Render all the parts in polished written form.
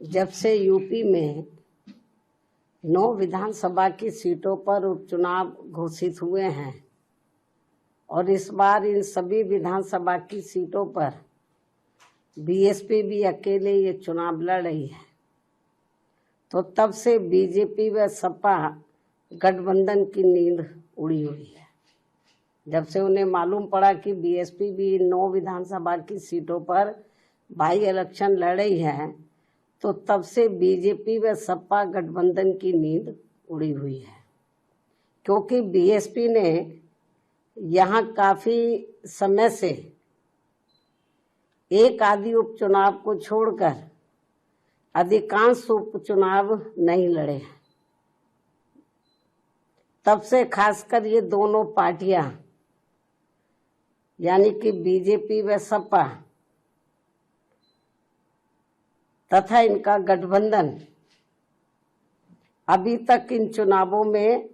जब से यूपी में 9 विधानसभा की सीटों पर उपचुनाव घोषित हुए हैं और इस बार इन सभी विधानसभा की सीटों पर बीएसपी भी अकेले ये चुनाव लड़ रही है, तो तब से बीजेपी व सपा गठबंधन की नींद उड़ी हुई है। जब से उन्हें मालूम पड़ा कि बीएसपी भी 9 विधानसभा की सीटों पर बाई इलेक्शन लड़ रही है, तो तब से बीजेपी व सपा गठबंधन की नींद उड़ी हुई है, क्योंकि बीएसपी ने यहाँ काफी समय से एक आदि उपचुनाव को छोड़कर अधिकांश उपचुनाव नहीं लड़े। तब से खासकर ये दोनों पार्टियां यानी कि बीजेपी व सपा तथा इनका गठबंधन अभी तक इन चुनावों में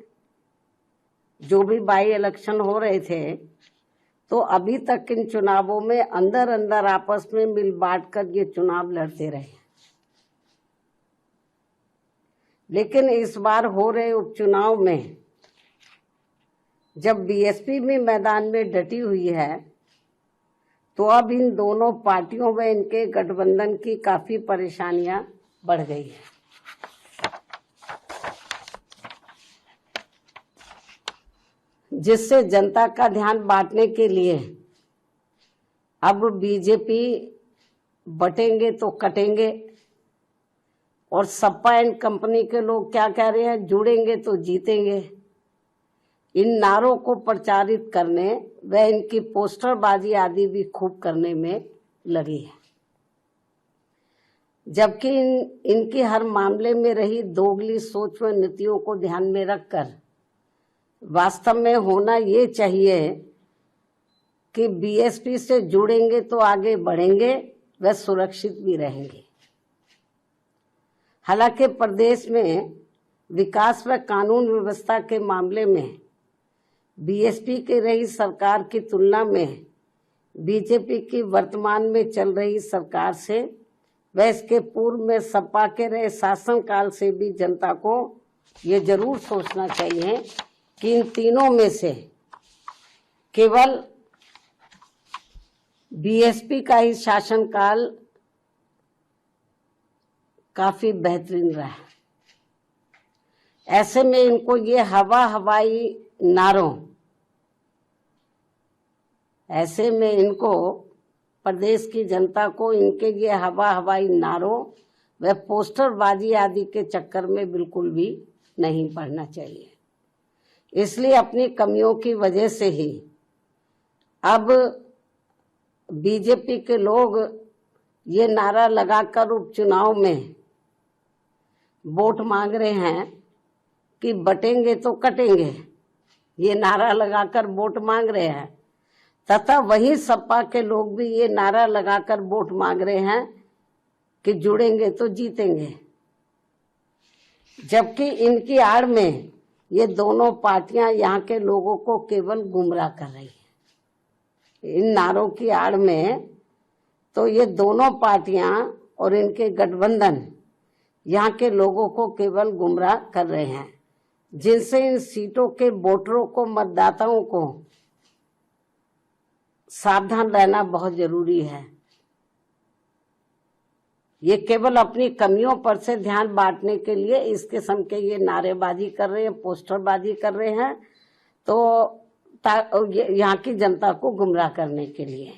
जो भी बाई इलेक्शन हो रहे थे, तो अभी तक इन चुनावों में अंदर अंदर आपस में मिल बांट कर ये चुनाव लड़ते रहे। लेकिन इस बार हो रहे उपचुनाव में जब बीएसपी भी मैदान में डटी हुई है, तो अब इन दोनों पार्टियों व इनके गठबंधन की काफी परेशानियां बढ़ गई है। जिससे जनता का ध्यान बांटने के लिए अब बीजेपी बटेंगे तो कटेंगे और सपा एंड कंपनी के लोग क्या कह रहे हैं, जुड़ेंगे तो जीतेंगे। इन नारों को प्रचारित करने व इनकी पोस्टरबाजी आदि भी खूब करने में लगी है, जबकि इनकी हर मामले में रही दोगली सोच व नीतियों को ध्यान में रखकर वास्तव में होना ये चाहिए कि बीएसपी से जुड़ेंगे तो आगे बढ़ेंगे व सुरक्षित भी रहेंगे। हालांकि प्रदेश में विकास व कानून व्यवस्था के मामले में बीएसपी की रही सरकार की तुलना में बीजेपी की वर्तमान में चल रही सरकार से व इसके पूर्व में सपा के रहे शासनकाल से भी जनता को ये जरूर सोचना चाहिए कि इन तीनों में से केवल बीएसपी का ही शासनकाल काफी बेहतरीन रहा है। ऐसे में इनको ये हवाई नारों, ऐसे में इनको प्रदेश की जनता को इनके ये हवाई नारों व पोस्टरबाजी आदि के चक्कर में बिल्कुल भी नहीं पड़ना चाहिए। इसलिए अपनी कमियों की वजह से ही अब बीजेपी के लोग ये नारा लगाकर उपचुनाव में वोट मांग रहे हैं कि बटेंगे तो कटेंगे, ये नारा लगाकर वोट मांग रहे हैं, तथा वही सपा के लोग भी ये नारा लगाकर वोट मांग रहे हैं कि जुड़ेंगे तो जीतेंगे। जबकि इनकी आड़ में ये दोनों पार्टियां यहाँ के लोगों को केवल गुमराह कर रही है। इन नारों की आड़ में तो ये दोनों पार्टियां और इनके गठबंधन यहाँ के लोगों को केवल गुमराह कर रहे हैं, जिनसे इन सीटों के वोटरों को, मतदाताओं को सावधान रहना बहुत जरूरी है। ये केवल अपनी कमियों पर से ध्यान बांटने के लिए इस किस्म के ये नारेबाजी कर रहे हैं, पोस्टरबाजी कर रहे हैं, तो यहाँ की जनता को गुमराह करने के लिए।